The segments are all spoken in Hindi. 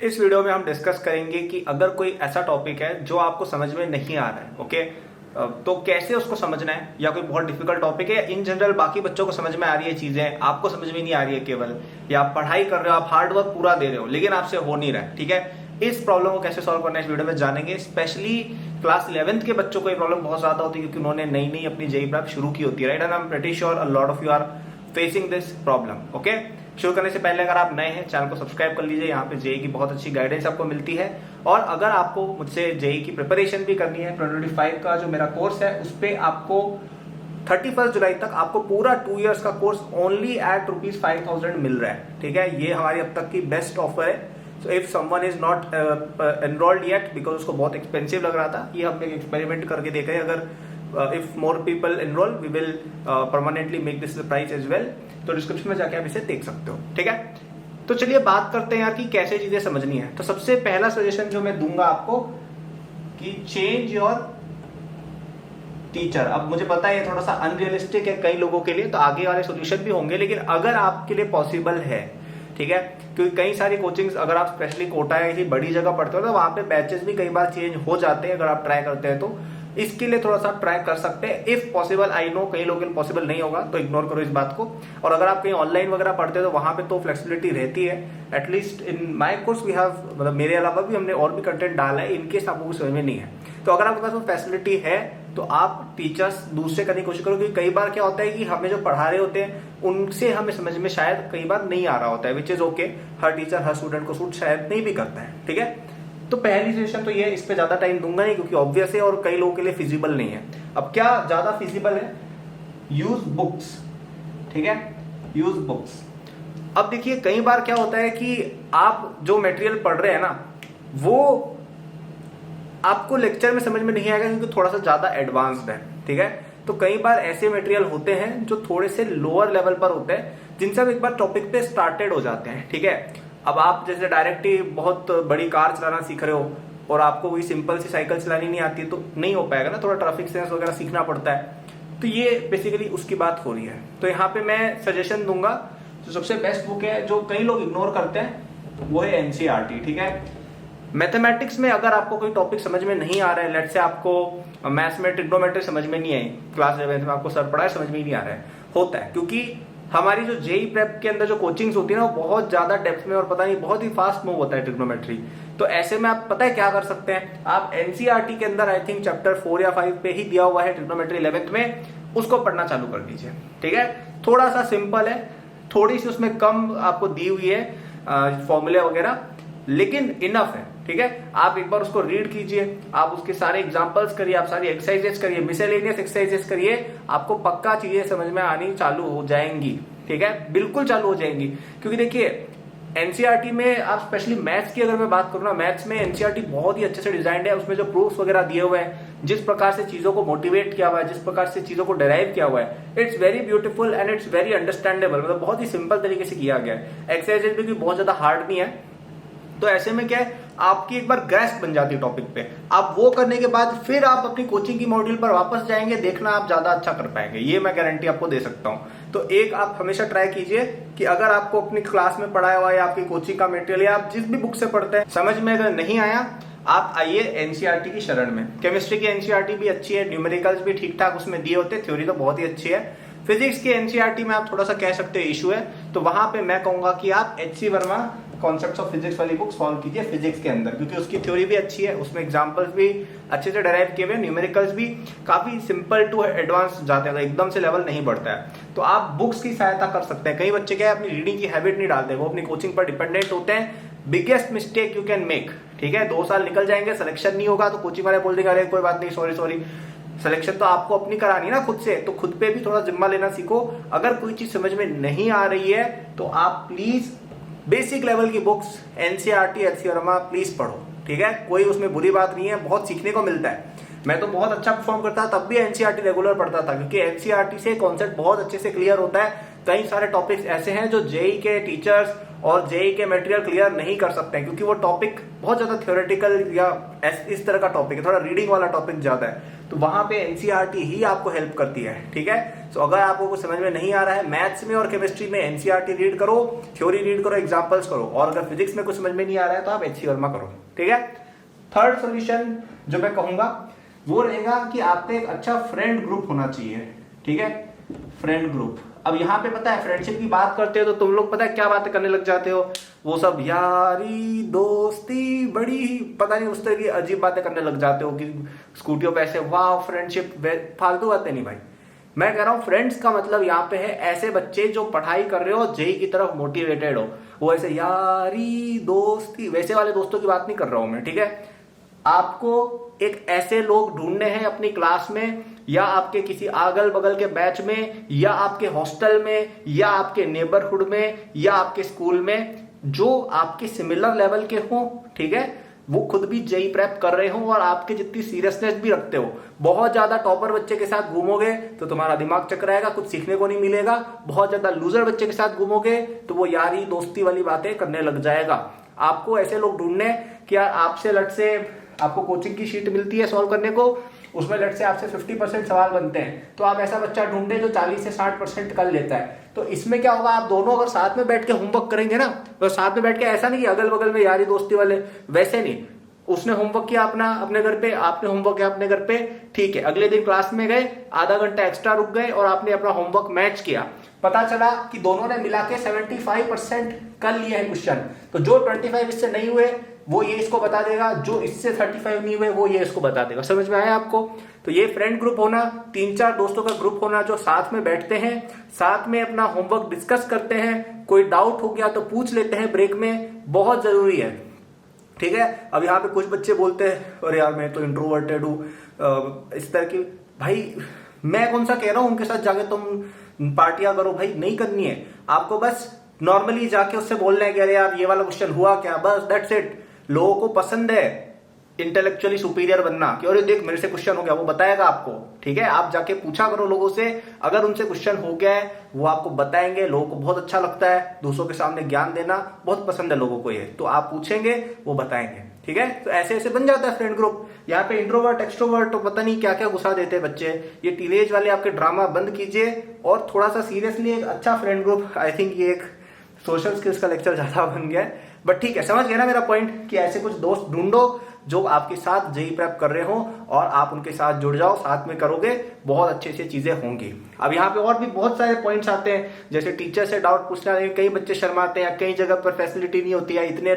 इस वीडियो में हम डिस्कस करेंगे कि अगर कोई ऐसा टॉपिक है जो आपको समझ में नहीं आ रहा है, ओके, तो कैसे उसको समझना है, या कोई बहुत डिफिकल्ट टॉपिक है, इन जनरल बाकी बच्चों को समझ में आ रही है चीजें, आपको समझ में नहीं आ रही है केवल, या आप पढ़ाई कर रहे हो, आप हार्ड वर्क पूरा दे रहे हो लेकिन आपसे हो नहीं रहा है, ठीक है। इस प्रॉब्लम को कैसे सॉल्व करना है इस वीडियो में जानेंगे। स्पेशली क्लास 11th के बच्चों को ये प्रॉब्लम बहुत ज्यादा होती है क्योंकि उन्होंने नई नई अपनी जेईई प्रेप शुरू की होती है, right. And I am pretty sure a lot of you are facing this problem, okay. शुरू करने से पहले अगर आप नए हैं चैनल को सब्सक्राइब कर लीजिए, यहाँ पे जेईई की बहुत अच्छी गाइडेंस आपको मिलती है। और अगर आपको मुझसे जेईई की प्रिपरेशन भी करनी है, 2025 का जो मेरा कोर्स है उस पे आपको 31 जुलाई तक आपको पूरा 2 इयर्स का कोर्स ओनली एट ₹5,000 मिल रहा है, ठीक है। ये हमारी अब तक की बेस्ट ऑफर है। So if someone is not enrolled yet, because उसको बहुत एक्सपेंसिव लग रहा था, ये हमने एक्सपेरिमेंट करके देखा है। अगर if more people enrol we will permanently make this price as well. तो डिस्क्रिप्शन में जाके आप इसे देख सकते हो, ठीक है। तो चलिए बात करते हैं यार कि कैसे चीजें समझनी है। तो सबसे पहला सजेशन जो मैं दूंगा आपको कि चेंज योर टीचर। अब मुझे पता है ये थोड़ा सा अनरियलिस्टिक है कई लोगों के लिए, तो आगे वाले सॉल्यूशन भी होंगे, लेकिन अगर आपके लिए पॉसिबल है, ठीक है, क्योंकि कई सारी कोचिंग्स अगर आप स्पेशली कोटा या किसी बड़ी जगह पढ़ते हो तो वहां पे बैचेस भी कई बार चेंज हो जाते हैं। अगर आप ट्राई करते हैं तो इसके लिए थोड़ा सा ट्राई कर सकते हैं इफ पॉसिबल। आई नो कई लोगों के लिए पॉसिबल नहीं होगा, तो इग्नोर करो इस बात को। और अगर आप कहीं ऑनलाइन वगैरह पढ़ते हैं तो वहां पे तो फ्लेक्सिबिलिटी रहती है। At least in my course we have, मतलब मेरे अलावा भी हमने और भी कंटेंट डाला है इनकेस आपको कुछ समझ में नहीं है। तो अगर आपके पास वो फैसिलिटी है तो आप टीचर्स दूसरे करने की कोशिश करो, क्योंकि कई बार क्या होता है कि हमें जो पढ़ा रहे होते हैं उनसे हमें समझ में शायद कई बार नहीं आ रहा होता है, which is okay. Her teacher her student को सूट शायद नहीं भी करता है, ठीक है। तो पहली सजेशन तो ये, इस पे ज्यादा टाइम दूंगा नहीं क्योंकि ऑब्वियस है और कई लोगों के लिए फिजिबल नहीं है। अब क्या ज्यादा फिजिबल है, यूज बुक्स, ठीक है, यूज बुक्स। अब देखिए कई बार क्या होता है कि आप जो मटेरियल पढ़ रहे हैं ना वो आपको लेक्चर में समझ में नहीं आएगा क्योंकि थोड़ा सा ज्यादा एडवांस्ड है, ठीक है। तो कई बार ऐसे मटेरियल होते हैं जो थोड़े से लोअर लेवल पर होते हैं, जिनसे आप एक बार टॉपिक पे स्टार्टेड हो जाते हैं, ठीक है। अब आप जैसे डायरेक्ट ही बहुत बड़ी कार चलाना सीख रहे हो और आपको कोई सिंपल सी साइकिल चलानी नहीं आती तो नहीं हो पाएगा ना, थोड़ा ट्रैफिक सेंस वगैरह सीखना पड़ता है। तो ये बेसिकली उसकी बात हो रही है। तो यहाँ पे मैं सजेशन दूंगा, जो सबसे बेस्ट बुक है जो कई लोग इग्नोर करते हैं वो है एनसीईआरटी, ठीक है। मैथमेटिक्स में अगर आपको कोई टॉपिक समझ में नहीं आ रहा है, लेट्स से आपको मैथ्स में ट्रिग्नोमेट्री समझ में नहीं आई, क्लास 11 में आपको सर पढ़ाया समझ में ही नहीं आ रहा है, होता है क्योंकि हमारी जो जेईई प्रेप के अंदर जो कोचिंग्स होती है ना वो बहुत ज्यादा डेप्थ में और पता नहीं बहुत ही फास्ट मूव होता है ट्रिग्नोमेट्री। तो ऐसे में आप पता है क्या कर सकते हैं, आप एनसीईआरटी के अंदर आई थिंक चैप्टर 4 या 5 पे ही दिया हुआ है ट्रिग्नोमेट्री 11th में, उसको पढ़ना चालू कर दीजिए, ठीक है। थोड़ा सा सिंपल है, थोड़ी सी उसमें कम आपको दी हुई है फॉर्मूले वगैरह, लेकिन इनफ है, ठीक है। आप एक बार उसको रीड कीजिए, आप उसके सारे एग्जांपल्स करिए, आप सारी एक्सरसाइजेस करिए, मिसलेनियस एक्सरसाइजेस करिए, आपको पक्का चीजें समझ में आनी चालू हो जाएंगी, ठीक है, बिल्कुल चालू हो जाएंगी। क्योंकि देखिए एनसीईआरटी में आप स्पेशली मैथ्स की अगर मैं बात करूँ ना, मैथ्स में एनसीईआरटी बहुत ही अच्छे से डिजाइंड है। उसमें जो प्रूफ्स वगैरह दिए हुए हैं, जिस प्रकार से चीजों को मोटिवेट किया हुआ है, जिस प्रकार से चीजों को डेराइव किया हुआ है, it's very beautiful and it's very understandable. मतलब बहुत ही सिंपल तरीके से किया गया है। एक्सरसाइजेस भी बहुत ज्यादा हार्ड नहीं है। तो ऐसे में क्या है, आपकी एक बार ग्रेस्प बन जाती है टॉपिक पे। आप वो करने के बाद फिर आप अपनी कोचिंग की मॉड्यूल पर वापस जाएंगे, देखना आप ज्यादा अच्छा कर पाएंगे, ये मैं गारंटी आपको दे सकता हूं। तो एक आप हमेशा ट्राई कीजिए कि अगर आपको अपनी क्लास में पढ़ाया हुआ है, आपकी कोचिंग का मटेरियल या आप जिस भी बुक से पढ़ते हैं समझ में अगर नहीं आया, आप आइए एनसीईआरटी की शरण में। केमिस्ट्री की एनसीईआरटी भी अच्छी है, न्यूमेरिकल्स भी ठीक ठाक उसमें दिए होते हैं, थ्योरी तो बहुत ही अच्छी है। फिजिक्स की एनसीईआरटी में आप थोड़ा सा कह सकते हो इशू है, तो वहां पे मैं कहूंगा कि आप HC Verma concepts of physics वाली बुक सॉल्व कीजिए फिजिक्स के अंदर, क्योंकि उसकी थ्योरी भी अच्छी है, उसमें एग्जांपल्स भी अच्छे से डेराइव किए हुए, न्यूमेरिकल्स भी काफी सिंपल टू एडवांस जाते हैं, एकदम से लेवल नहीं बढ़ता है। तो आप बुक्स की सहायता कर सकते हैं। कई बच्चे क्या है अपनी रीडिंग की हैबिट नहीं डालते, वो अपनी कोचिंग पर डिपेंडेंट होते हैं। Biggest mistake you can make, ठीक है। 2 साल निकल जाएंगे, सिलेक्शन नहीं होगा तो कोचिंग वाले बोल देंगे अरे कोई बात नहीं, सॉरी। सिलेक्शन तो आपको अपनी करानी है ना खुद से, तो खुद पे भी थोड़ा जिम्मा लेना सीखो। अगर कोई चीज समझ में नहीं आ रही है तो आप प्लीज बेसिक लेवल की books NCERT, HC Verma please पढ़ो, ठीक है। कोई उसमें बुरी बात नहीं है, बहुत सीखने को मिलता है। मैं तो बहुत अच्छा परफॉर्म करता तब भी एनसीईआरटी रेगुलर पढ़ता था, क्योंकि एनसीईआरटी से कॉन्सेप्ट बहुत अच्छे से क्लियर होता है। कई सारे टॉपिक्स ऐसे हैं जो जेई के टीचर्स और जेई के मटेरियल क्लियर नहीं कर सकते हैं, क्योंकि वो टॉपिक बहुत ज्यादा थ्योरेटिकल या इस तरह का टॉपिक है, थोड़ा रीडिंग वाला टॉपिक ज्यादा है। तो वहां पे एनसीईआरटी ही आपको हेल्प करती है, ठीक है। तो अगर आपको कुछ समझ में नहीं आ रहा है मैथ्स में और केमिस्ट्री में, एनसीईआरटी रीड करो, थ्योरी रीड करो, एग्जांपल्स करो, और अगर फिजिक्स में कुछ समझ में नहीं आ रहा है तो आप एचसी वर्मा करो, ठीक है। थर्ड सॉल्यूशन जो मैं कहूंगा वो रहेगा कि आपका एक अच्छा फ्रेंड ग्रुप होना चाहिए, ठीक है। फ्रेंड ग्रुप, अब यहाँ पे पता है फ्रेंडशिप की बात करते हो तो तुम लोग पता है क्या बातें करने लग जाते हो, वो सब यारी दोस्ती बड़ी पता नहीं उस तरह की अजीब बातें करने लग जाते हो कि स्कूटियों पे ऐसे वाह फ्रेंडशिप, फालतू बातें नहीं भाई। मैं कह रहा हूँ फ्रेंड्स का मतलब यहाँ पे है ऐसे बच्चे जो पढ़ाई कर रहे हो, जेई की तरफ मोटिवेटेड हो, वो ऐसे यारी दोस्ती वैसे वाले दोस्तों की बात नहीं कर रहा हूं मैं, ठीक है। आपको एक ऐसे लोग ढूंढने हैं अपनी क्लास में, या आपके किसी अगल बगल के बैच में, या आपके हॉस्टल में, या आपके नेबरहुड में, या आपके स्कूल में, जो आपके सिमिलर लेवल के हो, ठीक है। वो खुद भी जेई प्रेप कर रहे हो और आपके जितनी सीरियसनेस भी रखते हो। बहुत ज्यादा टॉपर बच्चे के साथ घूमोगे तो तुम्हारा दिमाग चकराएगा, कुछ सीखने को नहीं मिलेगा। बहुत ज्यादा लूजर बच्चे के साथ घूमोगे तो वो यारी दोस्ती वाली बातें करने लग जाएगा। आपको ऐसे लोग ढूंढने कि यार आपसे लट से आपको कोचिंग की शीट मिलती है सॉल्व करने को, उसमें लट से आपसे 50% सवाल बनते हैं, तो आप ऐसा बच्चा ढूंढे जो 40 से 60% कर लेता है। तो इसमें क्या होगा, आप दोनों अगर साथ में बैठ के होमवर्क करेंगे ना, तो साथ में बैठ के ऐसा नहीं कि अगल बगल में यारी दोस्ती वाले, वैसे नहीं। उसने होमवर्क किया अपना अपने घर पे, आपने होमवर्क किया अपने घर पे, ठीक है। अगले दिन क्लास में गए, आधा घंटा एक्स्ट्रा रुक गए और आपने अपना होमवर्क मैच किया, पता चला कि दोनों ने मिला के 75% कर लिए हैं क्वेश्चन। तो जो 25 इससे नहीं हुए वो ये इसको बता देगा, जो इससे 35 नहीं हुए वो ये इसको बता देगा। समझ में आया आपको? तो ये फ्रेंड ग्रुप होना, 3-4 दोस्तों का ग्रुप होना जो साथ में बैठते हैं, साथ में अपना होमवर्क डिस्कस करते हैं, कोई डाउट हो गया तो पूछ लेते हैं ब्रेक में, बहुत जरूरी है, ठीक है। अब यहाँ पे कुछ बच्चे बोलते हैं अरे यार मैं तो इंट्रोवर्टेड हूँ, इस तरह की, भाई मैं कौन सा कह रहा हूँ उनके साथ जाके तुम पार्टियां करो, भाई नहीं करनी है आपको। बस नॉर्मली जाके उससे बोलना है कि अरे यार ये वाला क्वेश्चन हुआ क्या, बस दैट्स इट। लोगों को पसंद है इंटेलेक्चुअली सुपीरियर बनना, कि अरे देख मेरे से क्वेश्चन हो गया, वो बताएगा आपको, ठीक है। आप जाके पूछा करो लोगों से, अगर उनसे क्वेश्चन हो गया है वो आपको बताएंगे। लोगों को बहुत अच्छा लगता है दूसरों के सामने ज्ञान देना, बहुत पसंद है लोगों को ये, तो आप पूछेंगे वो बताएंगे, ठीक है। तो ऐसे ऐसे बन जाता है फ्रेंड ग्रुप। यहाँ पे इंट्रोवर्ट एक्सट्रोवर्ट तो पता नहीं क्या क्या घुसा देते हैं बच्चे। ये टीनेज वाले आपके ड्रामा बंद कीजिए और थोड़ा सा सीरियसली एक अच्छा फ्रेंड ग्रुप, आई थिंक ये एक सोशल स्किल्स का लेक्चर ज्यादा बन गया है, बट ठीक है, समझ गया ना मेरा पॉइंट, कि ऐसे कुछ दोस्त ढूंढो जो आपके साथ जेई प्रेप कर रहे हो और आप उनके साथ जुड़ जाओ, साथ में करोगे, बहुत अच्छी अच्छी चीजें होंगी। अब यहाँ पे और भी बहुत सारे पॉइंट्स आते हैं, जैसे टीचर से डाउट पूछना, कई बच्चे शर्माते हैं, कई जगह पर फैसिलिटी नहीं होती है इतने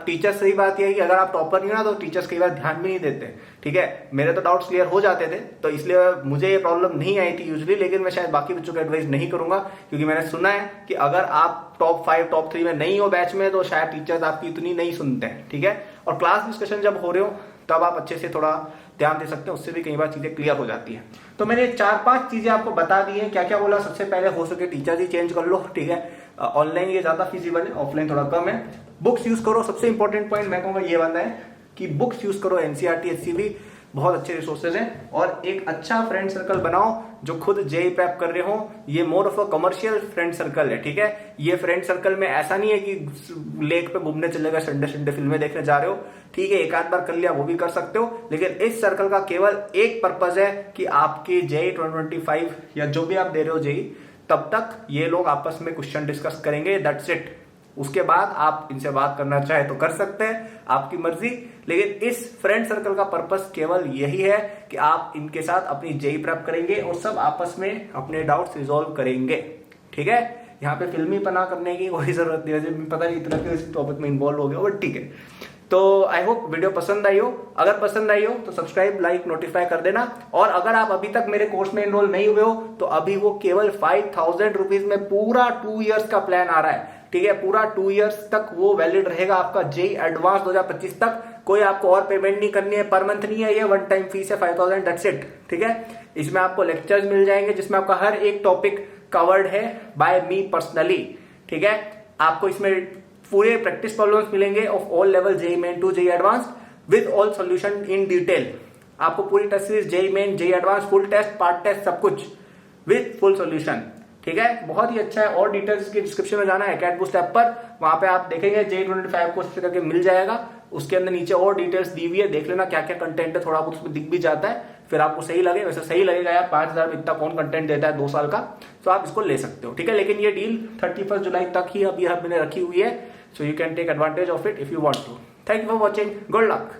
टीचर। सही बात यह है कि अगर आप टॉपर नहीं हो ना तो टीचर्स कई बार ध्यान भी नहीं देते, ठीक है। मेरे तो डाउट्स क्लियर हो जाते थे, तो इसलिए मुझे ये प्रॉब्लम नहीं आई थी यूजुअली, लेकिन मैं शायद बाकी बच्चों को एडवाइस नहीं करूंगा, क्योंकि मैंने सुना है कि अगर आप टॉप 5 टॉप 3 में नहीं हो बैच में तो शायद टीचर्स आपकी इतनी नहीं सुनते हैं, ठीक है। और क्लास डिस्कशन जब हो रहे हो तब आप अच्छे से थोड़ा ध्यान दे सकते हैं, उससे भी कई बार चीजें क्लियर हो जाती है। तो मैंने 4-5 चीजें आपको बता दी है। क्या क्या बोला, सबसे पहले हो सके टीचर ही चेंज कर लो, ठीक है। ऑनलाइन ये ज्यादा फिजिबल है, ऑफलाइन थोड़ा कम है। बुक्स यूज करो, सबसे इंपॉर्टेंट पॉइंट मैं कहूंगा ये वाला है कि बुक्स यूज करो, एनसीईआरटी एचसीबी बहुत अच्छे रिसोर्सेज हैं। और एक अच्छा फ्रेंड सर्कल बनाओ जो खुद जेई प्रेप कर रहे हो। ये more of a commercial friend circle है, ठीक है। ये फ्रेंड सर्कल में ऐसा नहीं है कि लेक पे घूमने चले गए, संडे संडे फिल्में देखने जा रहे हो, ठीक है। एक आध बार कर लिया वो भी कर सकते हो, लेकिन इस सर्कल का केवल एक पर्पज है कि आपकी जेई 2025 या जो भी आप दे रहे हो जेई, तब तक ये लोग आपस में क्वेश्चन डिस्कस करेंगे, दैट्स इट। उसके बाद आप इनसे बात करना चाहे तो कर सकते हैं, आपकी मर्जी। लेकिन इस फ्रेंड सर्कल का पर्पस केवल यही है कि आप इनके साथ अपनी जेई प्रेप करेंगे और सब आपस में अपने डाउट्स रिजॉल्व करेंगे, ठीक है। यहाँ पे फिल्मी पना करने की कोई जरूरत नहीं है, पता नहीं इतना क्यों इस टॉपिक में इन्वॉल्व हो गया, बट ठीक है। तो आई होप वीडियो पसंद आई हो। अगर पसंद आई हो तो सब्सक्राइब, लाइक, नोटिफाई कर देना। और अगर आप अभी तक मेरे कोर्स में एनरोल नहीं हुए हो तो अभी वो केवल 5000 रुपीज में पूरा 2 इयर्स का प्लान आ रहा है, ठीक है। पूरा 2 इयर्स तक वो वैलिड रहेगा आपका जेई एडवांस 2025 तक। कोई आपको और पेमेंट नहीं करनी है, पर मंथ नहीं है, ये वन टाइम फीस है 5000, दैट्स इट, ठीक है। इसमें आपको लेक्चर्स मिल जाएंगे जिसमें आपका हर एक टॉपिक कवर्ड है बाय मी पर्सनली, ठीक है। आपको इसमें पूरे प्रैक्टिस प्रॉब्लम्स मिलेंगे of all level JEE Main to JEE Advanced with all solution in detail. आपको पूरी test series JEE Main, JEE Advanced, full test, part test, सब कुछ विद फुल सॉल्यूशन, ठीक है, बहुत ही अच्छा है। और डिटेल्स की डिस्क्रिप्शन में जाना है कैट बूस्ट ऐप पर, वहां पे आप देखेंगे J25 को इस करके मिल जाएगा। उसके अंदर नीचे और डिटेल्स दी हुई है, देख लेना क्या क्या कंटेंट है, थोड़ा कुछ दिख भी जाता है, फिर आपको सही लगे। वैसे सही लगेगा यार, 5,000 में इतना कौन कंटेंट देता है 2 साल का, तो आप इसको ले सकते हो, ठीक है। लेकिन ये डील 31 जुलाई तक ही अभी मैंने रखी हुई है, so you can take advantage of it if you want to. Thank you for watching, good luck.